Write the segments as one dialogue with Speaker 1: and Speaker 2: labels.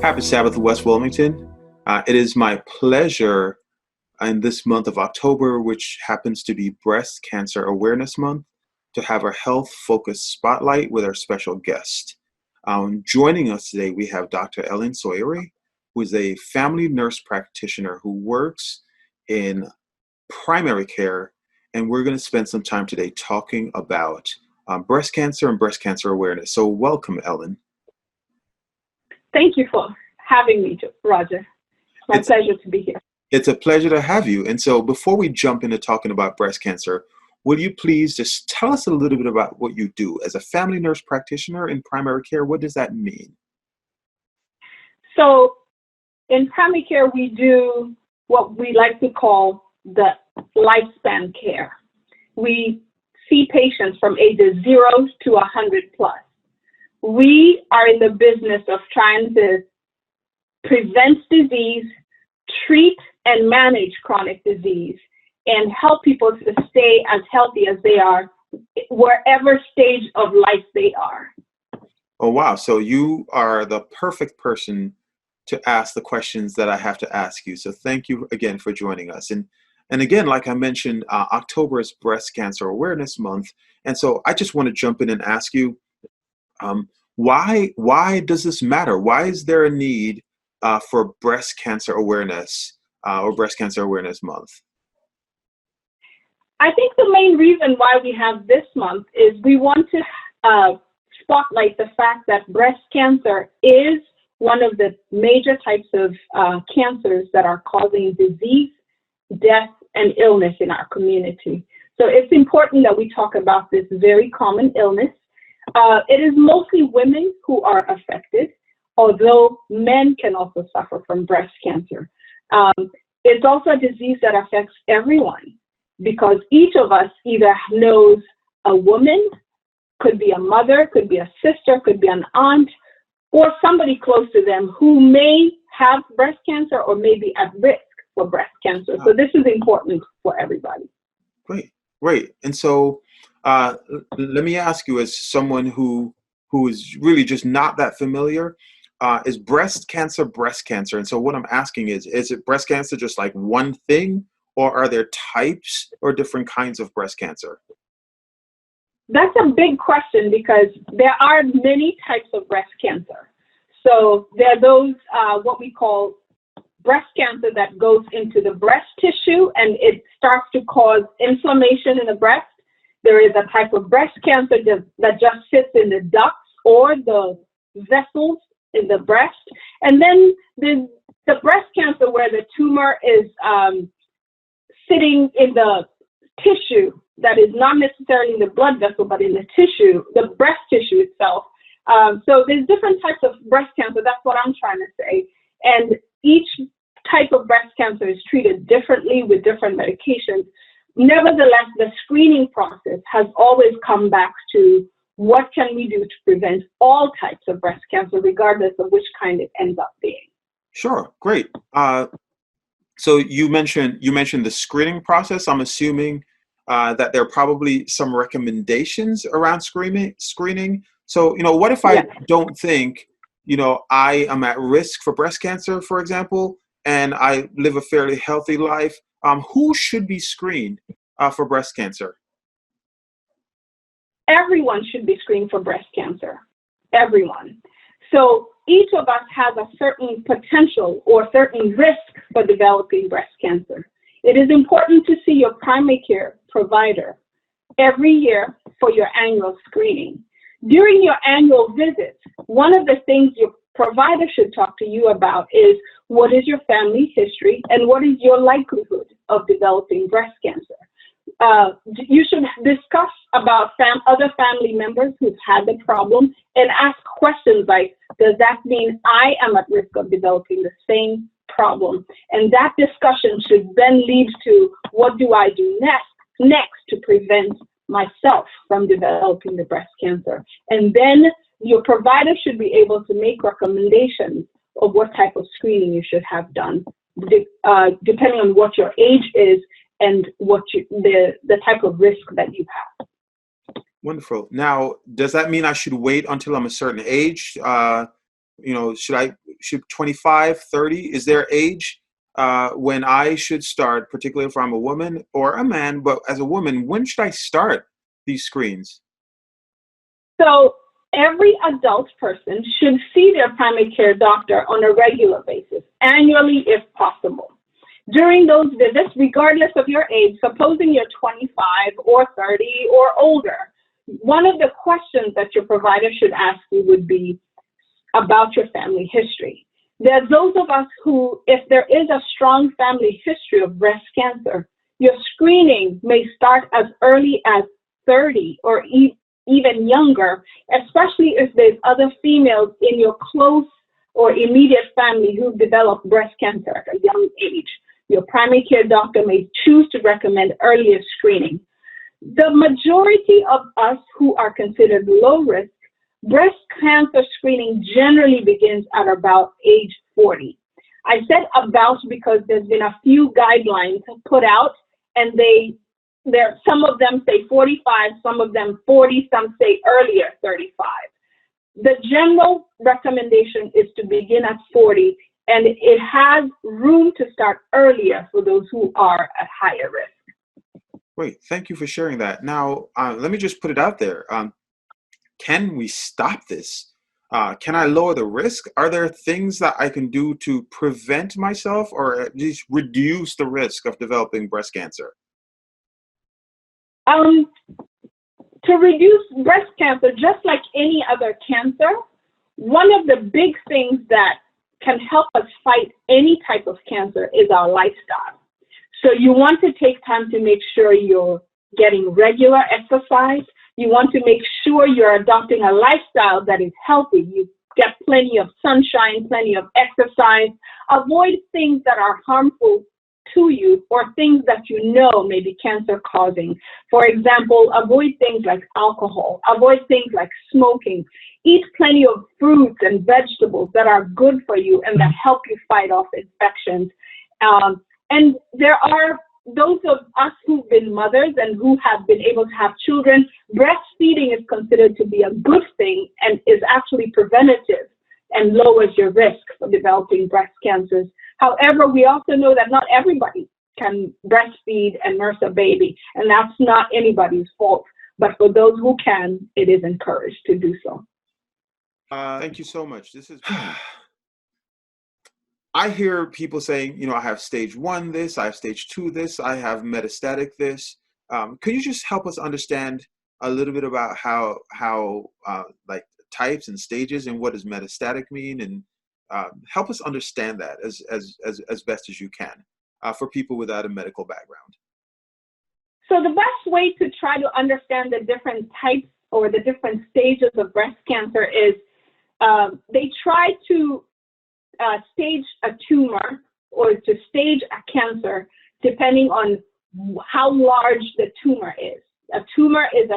Speaker 1: Happy Sabbath, West Wilmington. It is my pleasure in this month of October, which happens to be Breast Cancer Awareness Month, to have our health-focused spotlight with our special guest. Joining us today, we have Dr. Ellen Sawyeri, who is a family nurse practitioner who works in primary care, and we're going to spend some time today talking about breast cancer and breast cancer awareness. So welcome, Ellen.
Speaker 2: Thank you for having me, Roger. My pleasure to be here.
Speaker 1: It's a pleasure to have you. And so before we jump into talking about breast cancer, will you please just tell us a little bit about what you do as a family nurse practitioner in primary care? What does that mean?
Speaker 2: So in primary care, we do what we like to call the lifespan care. We see patients from ages 0 to 100 plus. We are in the business of trying to prevent disease, treat and manage chronic disease, and help people to stay as healthy as they are, wherever stage of life they are.
Speaker 1: Oh, wow. So you are the perfect person to ask the questions that I have to ask you. So thank you again for joining us. And again, like I mentioned, October is Breast Cancer Awareness Month. And so I just want to jump in and ask you, why does this matter? Why is there a need for breast cancer awareness or Breast Cancer Awareness Month?
Speaker 2: I think the main reason why we have this month is we want to spotlight the fact that breast cancer is one of the major types of cancers that are causing disease, death, and illness in our community. So it's important that we talk about this very common illness. It is mostly women who are affected, although men can also suffer from breast cancer. It's also a disease that affects everyone because each of us either knows a woman, could be a mother, could be a sister, could be an aunt, or somebody close to them who may have breast cancer or may be at risk for breast cancer. So this is important for everybody.
Speaker 1: Great. And so let me ask you, as someone who is really just not that familiar, is breast cancer? And so what I'm asking is it breast cancer just like one thing, or are there types or different kinds of breast cancer?
Speaker 2: That's a big question because there are many types of breast cancer. So there are those, what we call breast cancer that goes into the breast tissue and it starts to cause inflammation in the breast. There is a type of breast cancer that just sits in the ducts or the vessels in the breast. And then there's the breast cancer where the tumor is sitting in the tissue that is not necessarily in the blood vessel, but in the tissue, the breast tissue itself. So there's different types of breast cancer. That's what I'm trying to say. And each type of breast cancer is treated differently with different medications. Nevertheless, the screening process has always come back to what can we do to prevent all types of breast cancer, regardless of which kind it ends up being.
Speaker 1: Sure, great. So you mentioned the screening process. I'm assuming that there are probably some recommendations around screening. So, what if I don't think, I am at risk for breast cancer, for example, and I live a fairly healthy life? Who should be screened for breast cancer?
Speaker 2: Everyone should be screened for breast cancer. Everyone. So each of us has a certain potential or certain risk for developing breast cancer. It is important to see your primary care provider every year for your annual screening. During your annual visit, one of the things your provider should talk to you about is what is your family history and what is your likelihood of developing breast cancer. You should discuss about other family members who've had the problem and ask questions like, does that mean I am at risk of developing the same problem? And that discussion should then lead to what do I do next to prevent myself from developing the breast cancer. And then your provider should be able to make recommendations of what type of screening you should have done, depending on what your age is and what the type of risk that you have.
Speaker 1: Wonderful. Now, does that mean I should wait until I'm a certain age? Should should 25, 30, is there age when I should start, particularly if I'm a woman or a man, but as a woman, when should I start these screens?
Speaker 2: So every adult person should see their primary care doctor on a regular basis, annually if possible. During those visits, regardless of your age, supposing you're 25 or 30 or older, one of the questions that your provider should ask you would be about your family history. There are those of us who, if there is a strong family history of breast cancer, your screening may start as early as 30 or even younger, especially if there's other females in your close or immediate family who've developed breast cancer at a young age. Your primary care doctor may choose to recommend earlier screening. The majority of us who are considered low risk, breast cancer screening generally begins at about age 40. I said about because there's been a few guidelines put out, and some of them say 45, some of them 40, some say earlier 35. The general recommendation is to begin at 40, and it has room to start earlier for those who are at higher risk.
Speaker 1: Great, thank you for sharing that. Now, let me just put it out there. Can we stop this? Can I lower the risk? Are there things that I can do to prevent myself or at least reduce the risk of developing breast cancer?
Speaker 2: To reduce breast cancer, just like any other cancer, one of the big things that can help us fight any type of cancer is our lifestyle. So you want to take time to make sure you're getting regular exercise. You want to make sure you're adopting a lifestyle that is healthy. You get plenty of sunshine, plenty of exercise. Avoid things that are harmful to you or things that you know may be cancer causing. For example, avoid things like alcohol, avoid things like smoking. Eat plenty of fruits and vegetables that are good for you and that help you fight off infections. And there are those of us who've been mothers and who have been able to have children. Breastfeeding is considered to be a good thing and is actually preventative and lowers your risk for developing breast cancers. However, we also know that not everybody can breastfeed and nurse a baby, and that's not anybody's fault. But for those who can, it is encouraged to do so.
Speaker 1: Thank you so much. This is. I hear people saying, I have stage 1 this, I have stage 2 this, I have metastatic this. Could you just help us understand a little bit about how like types and stages and what does metastatic mean, and help us understand that as best as you can for people without a medical background?
Speaker 2: So the best way to try to understand the different types or the different stages of breast cancer is they try to stage a tumor or to stage a cancer depending on how large the tumor is. A tumor is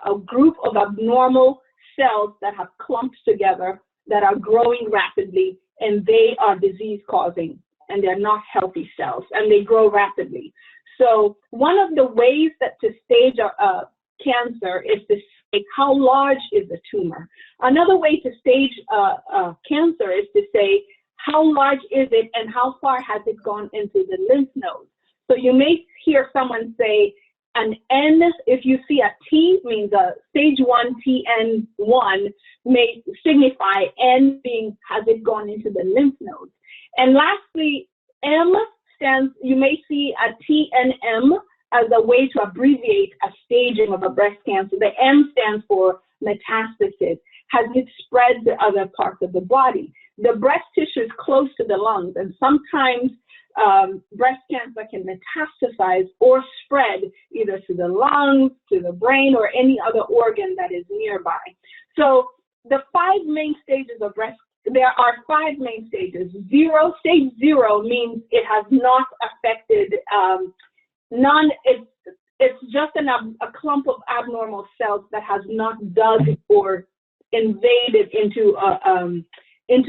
Speaker 2: a group of abnormal cells that have clumped together that are growing rapidly, and they are disease causing, and they're not healthy cells, and they grow rapidly. So one of the ways that to stage a cancer is to say how large is the tumor. Another way to stage cancer is to say how large is it and how far has it gone into the lymph nodes. So you may hear someone say an N, if you see a T, means a stage 1 TN1 may signify N being has it gone into the lymph nodes. And lastly, M stands, you may see a TNM as a way to abbreviate a staging of a breast cancer. The M stands for metastasis. Has it spread to other parts of the body? The breast tissue is close to the lungs, and sometimes breast cancer can metastasize or spread either to the lungs, to the brain, or any other organ that is nearby. So the 5 main stages of breast, there are 5 main stages. Stage 0 means it has not affected it's just a clump of abnormal cells that has not dug or invaded into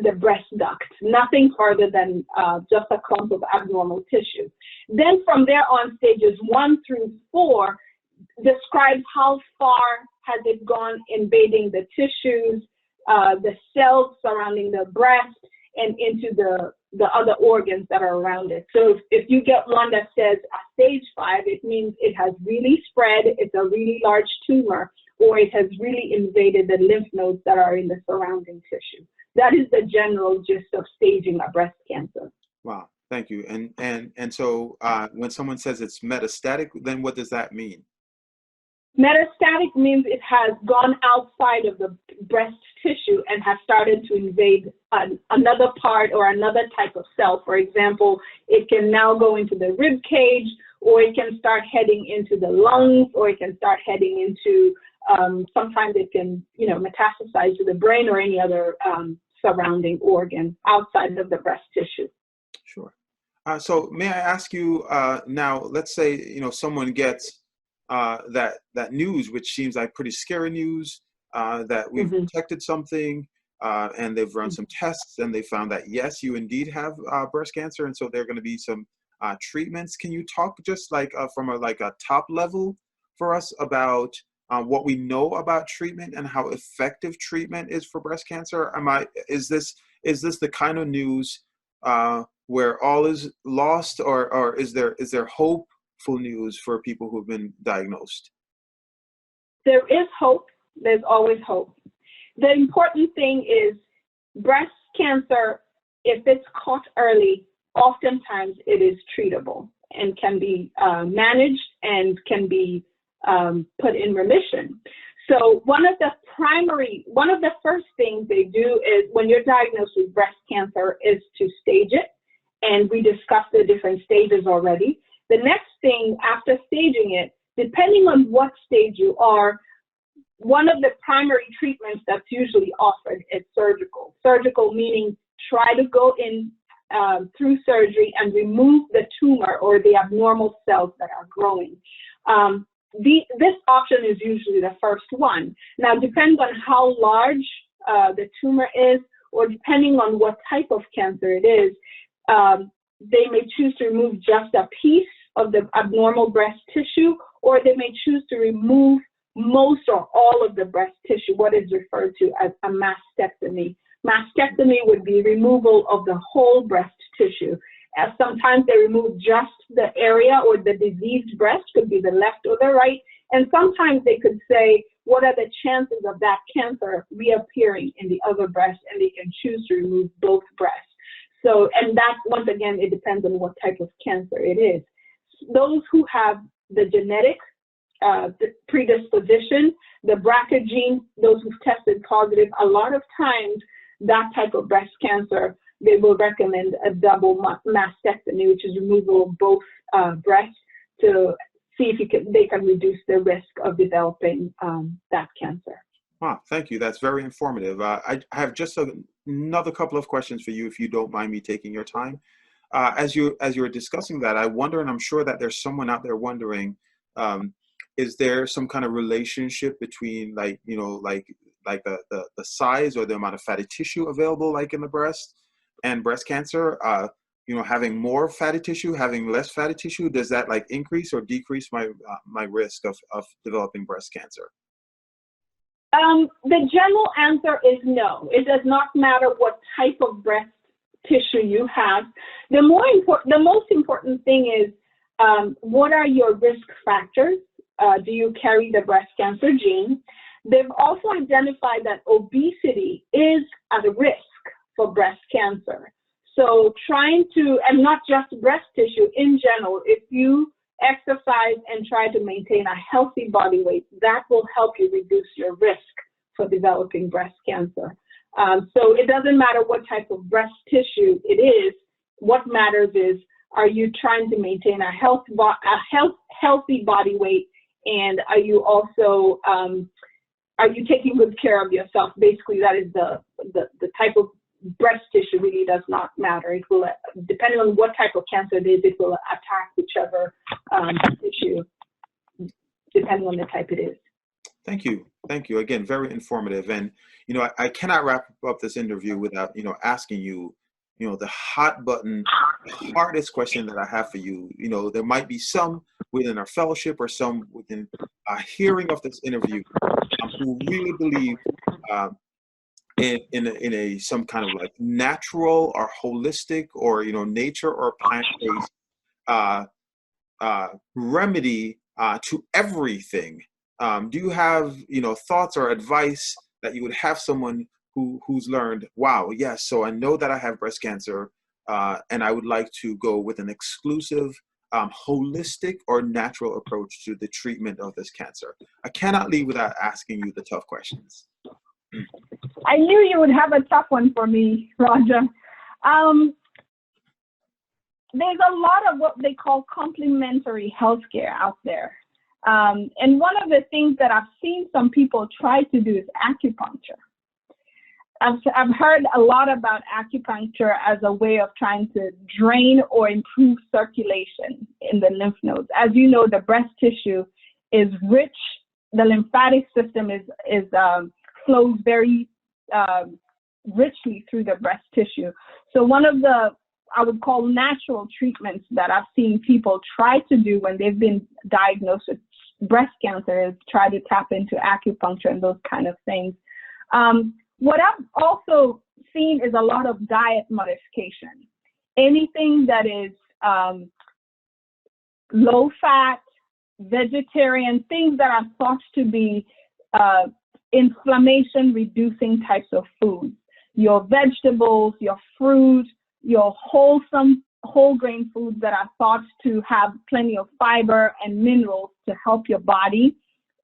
Speaker 2: the breast duct, nothing further than just a clump of abnormal tissue. Then from there on, stages 1 through 4 describe how far has it gone invading the tissues, the cells surrounding the breast and into the other organs that are around it. So if you get one that says a stage 5, it means it has really spread, it's a really large tumor, or it has really invaded the lymph nodes that are in the surrounding tissue. That is the general gist of staging a breast cancer.
Speaker 1: Wow, thank you. And so when someone says it's metastatic, then what does that mean?
Speaker 2: Metastatic means it has gone outside of the breast tissue and has started to invade another part or another type of cell. For example, it can now go into the rib cage, or it can start heading into the lungs, or it can start heading into, sometimes it can, metastasize to the brain or any other surrounding organ outside of the breast tissue.
Speaker 1: Sure. So may I ask you now, let's say, someone gets that news, which seems like pretty scary news, that we've detected something, and they've run some tests, and they found that, yes, you indeed have breast cancer, and so there are going to be some treatments. Can you talk just like from a top level for us about what we know about treatment and how effective treatment is for breast cancer? Is this the kind of news where all is lost, or is there hopeful news for people who've been diagnosed?
Speaker 2: There is hope. There's always hope. The important thing is breast cancer, if it's caught early, oftentimes it is treatable and can be managed and can be put in remission. So one of the first things they do is, when you're diagnosed with breast cancer, is to stage it. And we discussed the different stages already. The next thing after staging it, depending on what stage you are, one of the primary treatments that's usually offered is surgical. Surgical meaning try to go in through surgery and remove the tumor or the abnormal cells that are growing. This option is usually the first one. Now, depends on how large the tumor is, or depending on what type of cancer it is, they may choose to remove just a piece of the abnormal breast tissue, or they may choose to remove most or all of the breast tissue, what is referred to as a mastectomy. Mastectomy would be removal of the whole breast tissue. Sometimes they remove just the area, or the diseased breast, could be the left or the right, and sometimes they could say, what are the chances of that cancer reappearing in the other breast, and they can choose to remove both breasts. So, and that, once again, it depends on what type of cancer it is. Those who have the genetic predisposition, the BRCA gene, those who've tested positive, a lot of times that type of breast cancer, they will recommend a double mastectomy, which is removal of both breasts, to see if they can reduce the risk of developing that cancer.
Speaker 1: Wow, thank you. That's very informative. I have just another couple of questions for you, if you don't mind me taking your time. As you're discussing that, I wonder, and I'm sure that there's someone out there wondering, is there some kind of relationship between the size or the amount of fatty tissue available, like in the breast, and breast cancer? Having more fatty tissue, having less fatty tissue, does that increase or decrease my risk of developing breast cancer?
Speaker 2: The general answer is no. It does not matter what type of breast tissue you have. The most important thing is, what are your risk factors? Do you carry the breast cancer gene? They've also identified that obesity is at a risk for breast cancer. So and not just breast tissue, in general, if you exercise and try to maintain a healthy body weight, that will help you reduce your risk for developing breast cancer. So it doesn't matter what type of breast tissue it is. What matters is, are you trying to maintain a healthy body weight, and are you also are you taking good care of yourself? Basically, that is the type of breast tissue really does not matter. It will, depending on what type of cancer it is, it will attack whichever tissue, depending on the type it is.
Speaker 1: Thank you. Thank you. Again, very informative. And, I cannot wrap up this interview without, asking you, the hot button, hardest question that I have for you. There might be some within our fellowship or some within a hearing of this interview who really believe in a some kind of like natural or holistic or nature or plant-based uh, remedy to everything. Do you have thoughts or advice that you would have someone who's learned, wow, yes, so I know that I have breast cancer, and I would like to go with an exclusive holistic or natural approach to the treatment of this cancer? I cannot leave without asking you the tough questions.
Speaker 2: I knew you would have a tough one for me, Roger. There's a lot of what they call complementary healthcare out there. And one of the things that I've seen some people try to do is acupuncture. I've heard a lot about acupuncture as a way of trying to drain or improve circulation in the lymph nodes. As you know, the breast tissue is rich. The lymphatic system flows very richly through the breast tissue. So one of the, I would call, natural treatments that I've seen people try to do when they've been diagnosed with breast cancer is try to tap into acupuncture and those kind of things. What I've also seen is a lot of diet modification. Anything that is low fat, vegetarian, things that are thought to be inflammation reducing types of foods. Your vegetables, your fruit, your wholesome whole grain foods that are thought to have plenty of fiber and minerals to help your body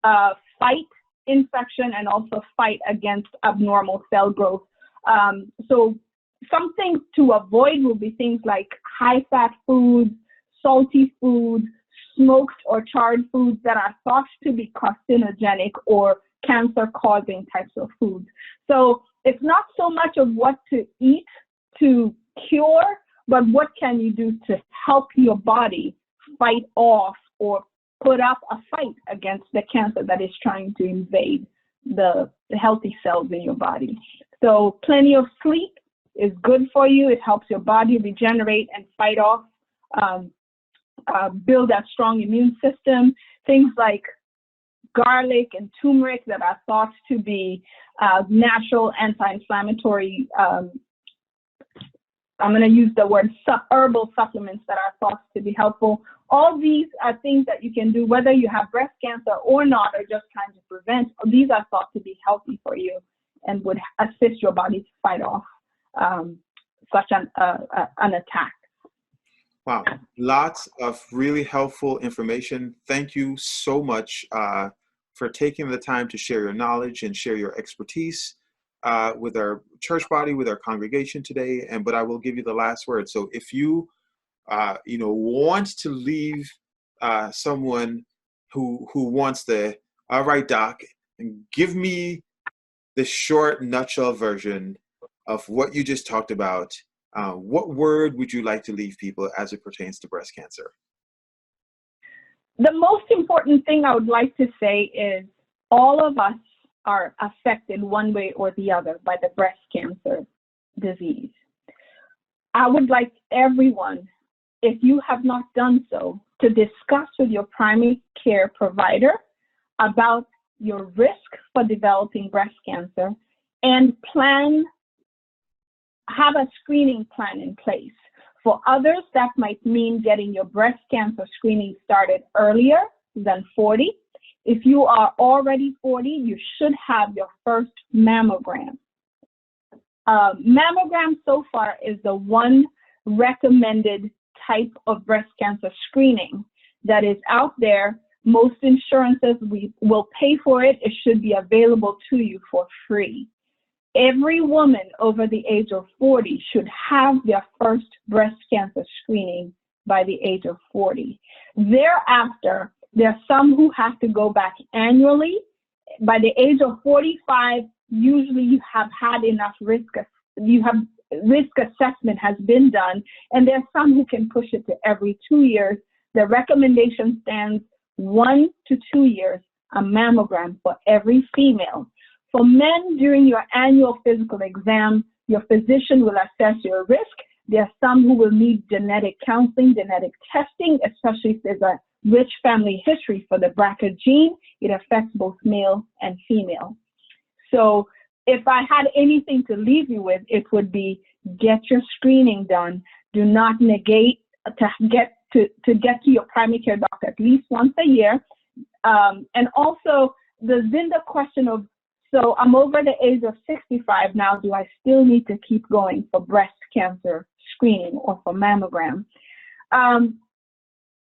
Speaker 2: fight infection and also fight against abnormal cell growth. So some things to avoid will be things like high fat foods, salty foods, smoked or charred foods that are thought to be carcinogenic or cancer causing types of foods. So it's not so much of what to eat to cure, but what can you do to help your body fight off or put up a fight against the cancer that is trying to invade the healthy cells in your body. So plenty of sleep is good for you. It helps your body regenerate and fight off, build that strong immune system. Things like garlic and turmeric that are thought to be natural anti-inflammatory, I'm going to use the word herbal supplements that are thought to be helpful. All these are things that you can do whether you have breast cancer or not, or just trying to prevent. These are thought to be healthy for you and would assist your body to fight off such an attack.
Speaker 1: Wow, lots of really helpful information. Thank you so much for taking the time to share your knowledge and share your expertise with our church body, with our congregation today. But I will give you the last word. So if you want to leave someone who wants the, all right, doc, and give me the short nutshell version of what you just talked about, what word would you like to leave people as it pertains to breast cancer?
Speaker 2: The most important thing I would like to say is all of us are affected one way or the other by the breast cancer disease. I would like everyone, if you have not done so, to discuss with your primary care provider about your risk for developing breast cancer and have a screening plan in place. For others, that might mean getting your breast cancer screening started earlier than 40. If you are already 40, you should have your first mammogram. Mammogram so far is the one recommended type of breast cancer screening that is out there. Most insurances will pay for it. It should be available to you for free. Every woman over the age of 40 should have their first breast cancer screening by the age of 40. Thereafter, there are some who have to go back annually. By the age of 45, usually you have had enough risk assessment has been done, and there are some who can push it to every 2 years. The recommendation stands 1 to 2 years, a mammogram for every female. For men, during your annual physical exam, your physician will assess your risk. There are some who will need genetic counseling, genetic testing, especially if there's a rich family history for the BRCA gene. It affects both male and female. So if I had anything to leave you with, it would be get your screening done. Do not negate to get to your primary care doctor at least once a year. And also, there's been the question of, so I'm over the age of 65 now, do I still need to keep going for breast cancer screening or for mammogram?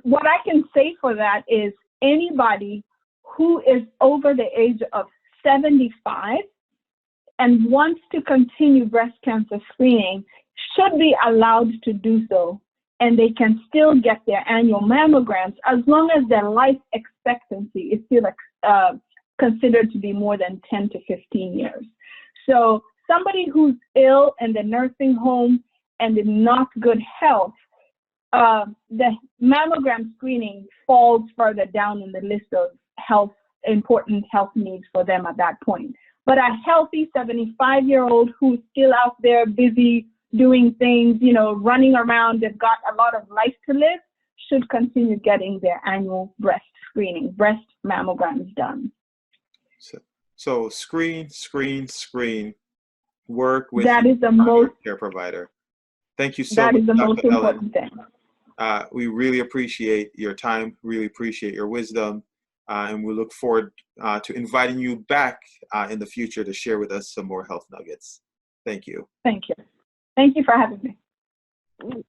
Speaker 2: What I can say for that is anybody who is over the age of 75 and wants to continue breast cancer screening should be allowed to do so. And they can still get their annual mammograms as long as their life expectancy is still considered to be more than 10 to 15 years. So somebody who's ill in the nursing home and in not good health, the mammogram screening falls further down in the list of important health needs for them at that point. But a healthy 75-year-old who's still out there busy doing things, running around, they've got a lot of life to live, should continue getting their annual breast mammograms done.
Speaker 1: So screen, work with
Speaker 2: your
Speaker 1: care provider. Thank you so
Speaker 2: much.
Speaker 1: That is
Speaker 2: the most important thing.
Speaker 1: We really appreciate your time, really appreciate your wisdom, and we look forward to inviting you back in the future to share with us some more health nuggets. Thank you.
Speaker 2: Thank you. Thank you for having me.